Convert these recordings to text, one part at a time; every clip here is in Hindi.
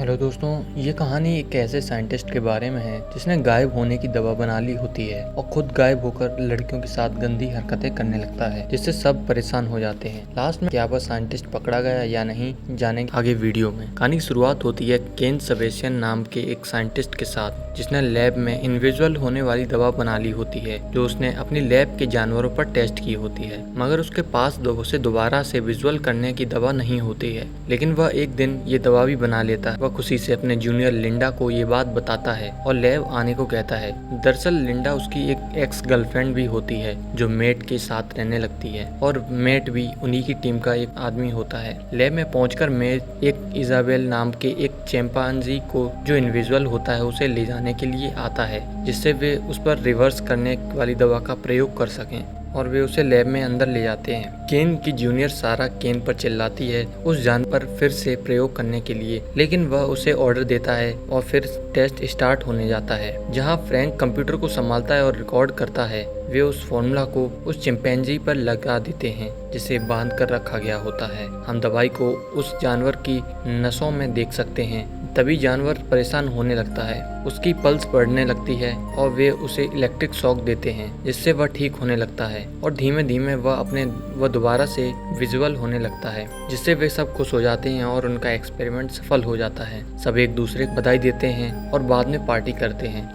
हेलो दोस्तों, ये कहानी एक ऐसे साइंटिस्ट के बारे में है जिसने गायब होने की दवा बना ली होती है और खुद गायब होकर लड़कियों के साथ गंदी हरकतें करने लगता है, जिससे सब परेशान हो जाते हैं। लास्ट में क्या वह साइंटिस्ट पकड़ा गया या नहीं, जानेंगे आगे वीडियो में। कहानी की शुरुआत होती है केन सेबेस्टियन नाम के एक साइंटिस्ट के साथ, जिसने लैब में इनविजिबल होने वाली दवा बना ली होती है, जो उसने अपनी लैब के जानवरों पर टेस्ट की होती है। मगर उसके पास उसे दोबारा से विजुअल करने की दवा नहीं होती है, लेकिन वह एक दिन ये दवा भी बना लेता है। वह खुशी से अपने जूनियर लिंडा को ये बात बताता है और लैब आने को कहता है। दरअसल लिंडा उसकी एक एक्स गर्लफ्रेंड भी होती है, जो मेट के साथ रहने लगती है और मेट भी उन्हीं की टीम का एक आदमी होता है। लैब में पहुंचकर मेट एक इजाबेल नाम के एक चिंपांजी को, जो इनविजिबल होता है, उसे ले जाने के लिए आता है, जिससे वे उस पर रिवर्स करने वाली दवा का प्रयोग कर सकें, और वे उसे लैब में अंदर ले जाते हैं। केन की जूनियर सारा केन पर चिल्लाती है उस जान पर फिर से प्रयोग करने के लिए, लेकिन वह उसे ऑर्डर देता है और फिर टेस्ट स्टार्ट होने जाता है। जहां फ्रैंक कंप्यूटर को संभालता है और रिकॉर्ड करता है, वे उस फॉर्मूला को उस चिंपैंजी पर लगा देते हैं जिसे बांध कर रखा गया होता है। हम दवाई को उस जानवर की नसों में देख सकते हैं। तभी जानवर परेशान होने लगता है, उसकी पल्स बढ़ने लगती है और वे उसे इलेक्ट्रिक शॉक देते हैं, जिससे वह ठीक होने लगता है और धीमे धीमे वह दोबारा से विजुअल होने लगता है, जिससे वे सब खुश हो जाते हैं और उनका एक्सपेरिमेंट सफल हो जाता है। सब एक दूसरे को बधाई देते हैं और बाद में पार्टी करते हैं।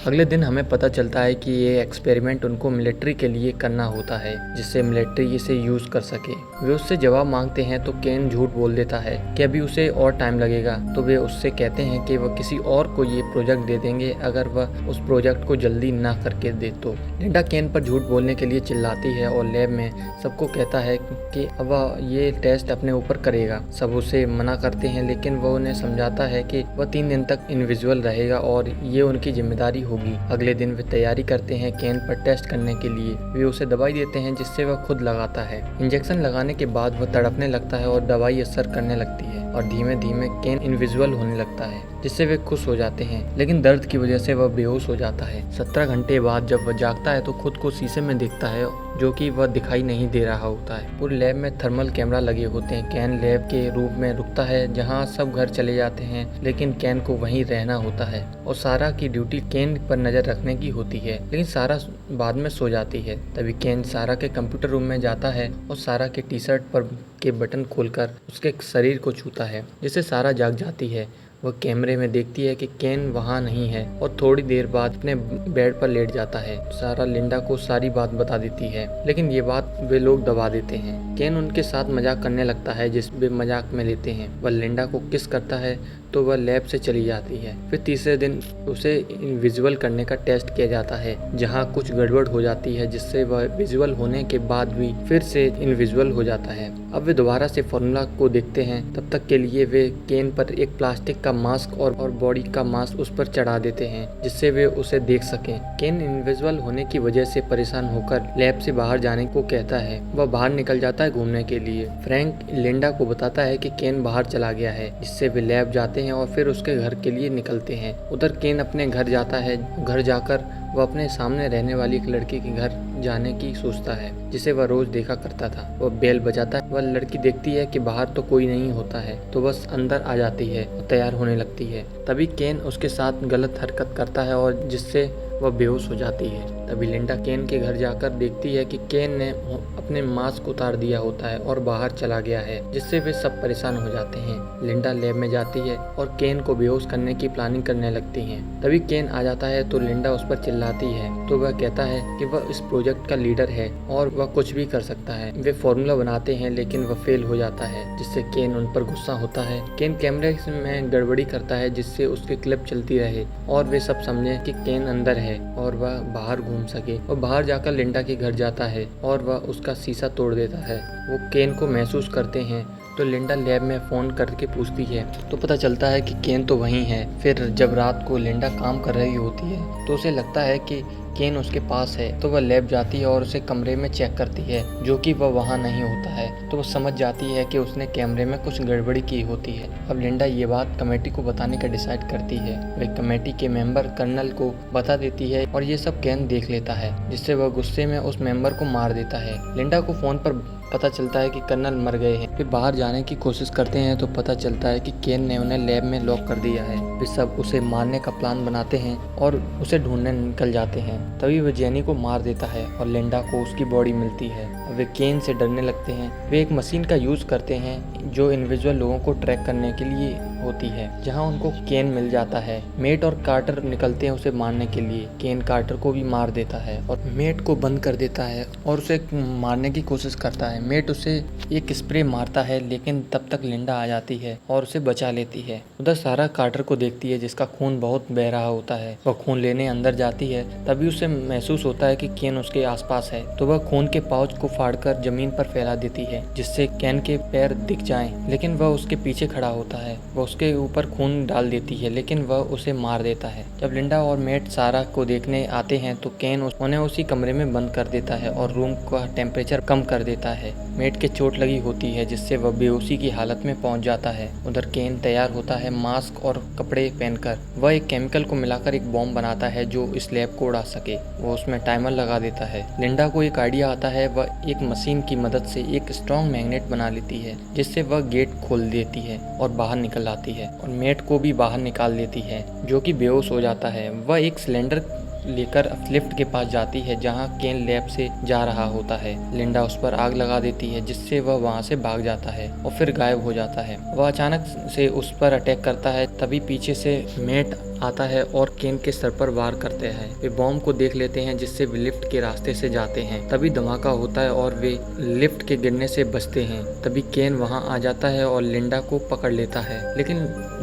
अगले दिन हमें पता चलता है कि ये एक्सपेरिमेंट उनको मिलिट्री के लिए करना होता है, जिससे मिलिट्री इसे यूज कर सके। वे उससे जवाब मांगते हैं तो केन झूठ बोल देता है कि अभी उसे और टाइम लगेगा, तो वे उससे कहते हैं कि वह किसी और को ये प्रोजेक्ट दे देंगे अगर वह उस प्रोजेक्ट को जल्दी ना करके दे तो। लिंडा केन पर झूठ बोलने के लिए चिल्लाती है और लैब में सबको कहता है कि अब वह ये टेस्ट अपने ऊपर करेगा। सब उसे मना करते हैं, लेकिन वह उन्हें समझाता है कि वह 3 दिन तक इनविजिबल रहेगा और ये उनकी जिम्मेदारी होगी। अगले दिन वे तैयारी करते हैं केन पर टेस्ट करने के लिए। वे उसे दवाई देते हैं जिससे वह खुद लगाता है। इंजेक्शन लगाने के बाद वह तड़पने लगता है और दवाई असर करने लगती है और धीमे धीमे केन इनविजिबल होने लगता है, जिससे वे खुश हो जाते हैं, लेकिन दर्द की वजह से वह बेहोश हो जाता है। 17 घंटे बाद जब वह जागता है तो खुद को शीशे में देखता है, जो कि वह दिखाई नहीं दे रहा होता है। पूरे लैब में थर्मल कैमरा लगे होते हैं। केन लैब के रूप में रुकता है जहां सब घर चले जाते हैं, लेकिन केन को वहीं रहना होता है और सारा की ड्यूटी केन पर नजर रखने की होती है, लेकिन सारा बाद में सो जाती है। तभी केन सारा के कंप्यूटर रूम में जाता है और सारा के टी शर्ट पर के बटन खोलकर उसके शरीर को छूता है, जिससे सारा जाग जाती है। वह कैमरे में देखती है कि केन वहाँ नहीं है और थोड़ी देर बाद अपने बेड पर लेट जाता है। सारा लिंडा को सारी बात बता देती है, लेकिन ये बात वे लोग दबा देते हैं। केन उनके साथ मजाक करने लगता है, जिस वे मजाक में लेते हैं। वह लिंडा को किस करता है तो वह लैब से चली जाती है। फिर तीसरे दिन उसे इनविजिबल करने का टेस्ट किया जाता है, जहाँ कुछ गड़बड़ हो जाती है, जिससे वह विजुअल होने के बाद भी फिर से इनविजिबल हो जाता है। अब वे दोबारा से फॉर्मूला को देखते हैं। तब तक के लिए वे केन पर एक प्लास्टिक का मास्क और बॉडी का मास्क उस पर चढ़ा देते हैं, जिससे वे उसे देख सकें। केन इनविजिबल होने की वजह से परेशान होकर लैब से बाहर जाने को कहता है। वह बाहर निकल जाता है घूमने के लिए। फ्रैंक लिंडा को बताता है कि केन बाहर चला गया है, जिससे वे लैब जाते हैं और फिर उसके घर के लिए निकलते हैं। उधर केन अपने घर जाता है। घर जाकर वह अपने सामने रहने वाली एक लड़की के घर जाने की सोचता है, जिसे वह रोज देखा करता था। वह बेल बजाता है। वह लड़की देखती है कि बाहर तो कोई नहीं होता है, तो बस अंदर आ जाती है और तैयार होने लगती है। तभी केन उसके साथ गलत हरकत करता है और जिससे वह बेहोश हो जाती है। तभी लिंडा केन के घर जाकर देखती है कि केन ने अपने मास्क उतार दिया होता है और बाहर चला गया है, जिससे वे सब परेशान हो जाते हैं। लिंडा लैब में जाती है और केन को बेहोश करने की प्लानिंग करने लगती है। तभी केन आ जाता है तो लिंडा उस पर चिल्लाती है, तो वह कहता है कि वह इस प्रोजेक्ट का लीडर है और वह कुछ भी कर सकता है। वे फॉर्मूला बनाते हैं, लेकिन वह फेल हो जाता है, जिससे केन उन पर गुस्सा होता है। केन कैमरे में गड़बड़ी करता है, जिससे उसकी क्लिप चलती रहे और वे सब समझे कि केन अंदर है और वह बाहर घूम सके। वह बाहर जाकर लिंडा के घर जाता है और वह उसका शीशा तोड़ देता है। वो केन को महसूस करते हैं, तो लिंडा लैब में फ़ोन करके पूछती है, तो पता चलता है कि केन तो वहीं है। फिर जब रात को लिंडा काम कर रही होती है, तो उसे लगता है कि केन उसके पास है, तो वह लैब जाती है और उसे कमरे में चेक करती है, जो कि वह वहाँ नहीं होता है। तो वह समझ जाती है कि उसने कैमरे में कुछ गड़बड़ी की होती है। अब लिंडा ये बात कमेटी को बताने का डिसाइड करती है। वह कमेटी के मेंबर कर्नल को बता देती है और ये सब केन देख लेता है, जिससे वह गुस्से में उस मेंबर को मार देता है। लिंडा को फोन पर पता चलता है कि कर्नल मर गए हैं। वे बाहर जाने की कोशिश करते हैं तो पता चलता है कि केन ने उन्हें लैब में लॉक कर दिया है। वे सब उसे मारने का प्लान बनाते हैं और उसे ढूंढने निकल जाते हैं। तभी वह जेनी को मार देता है और लिंडा को उसकी बॉडी मिलती है। वे केन से डरने लगते हैं। वे एक मशीन का यूज करते हैं जो इनविजुअल लोगों को ट्रैक करने के लिए होती है, जहां उनको केन मिल जाता है। मेट और कार्टर निकलते हैं उसे मारने के लिए। केन कार्टर को भी मार देता है और मेट को बंद कर देता है और उसे मारने की कोशिश करता है। मेट उसे एक स्प्रे मारता है, लेकिन तब तक लिंडा आ जाती है और उसे बचा लेती है। उधर सारा कार्टर को देखती है जिसका खून बहुत बह रहा होता है। वह खून लेने अंदर जाती है, तभी उसे महसूस होता है कि केन उसके आसपास है, तो वह खून के पाउच को फाड़कर जमीन पर फैला देती है जिससे केन के पैर दिख जाएं। लेकिन वह उसके पीछे खड़ा होता है। वह उसके ऊपर खून डाल देती है, लेकिन वह उसे मार देता है। जब लिंडा और मेट सारा को देखने आते हैं तो केन उन्हें उसी कमरे में बंद कर देता है और रूम का टेम्परेचर कम कर देता है। मेट के चोट लगी होती है जिससे वह बेहोशी की हालत में पहुंच जाता है। उधर केन तैयार होता है मास्क और कपड़े पहनकर। वह एक केमिकल को मिलाकर एक बॉम्ब बनाता है जो इस लैब को उड़ा सके। वो उसमें टाइमर लगा देता है। लिंडा को एक आइडिया आता है। वह एक मशीन की मदद से एक स्ट्रॉन्ग मैग्नेट बना लेती है जिससे वह गेट खोल देती है और बाहर निकल आती है और मेट को भी बाहर निकाल देती है जो कि बेहोश हो जाता है। वह एक सिलेंडर लेकर लिफ्ट के पास जाती है जहां केन लैब से जा रहा होता है। लिंडा उस पर आग लगा देती है जिससे वह वहां से भाग जाता है और फिर गायब हो जाता है। वह अचानक से उस पर अटैक करता है, तभी पीछे से मेट आता है और केन के सर पर वार करते हैं। वे बॉम्ब को देख लेते हैं जिससे वे लिफ्ट के रास्ते से जाते हैं। तभी धमाका होता है और वे लिफ्ट के गिरने से बचते हैं। तभी केन वहां आ जाता है और लिंडा को पकड़ लेता है, लेकिन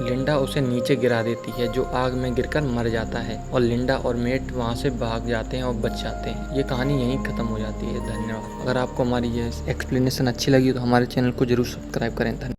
लिंडा उसे नीचे गिरा देती है जो आग में गिरकर मर जाता है और लिंडा और मेट वहां से भाग जाते हैं और बच जाते हैं। ये कहानी यहीं खत्म हो जाती है। धन्यवाद। अगर आपको हमारी ये एक्सप्लेनेशन अच्छी लगी तो हमारे चैनल को जरूर सब्सक्राइब करें। धन्यवाद।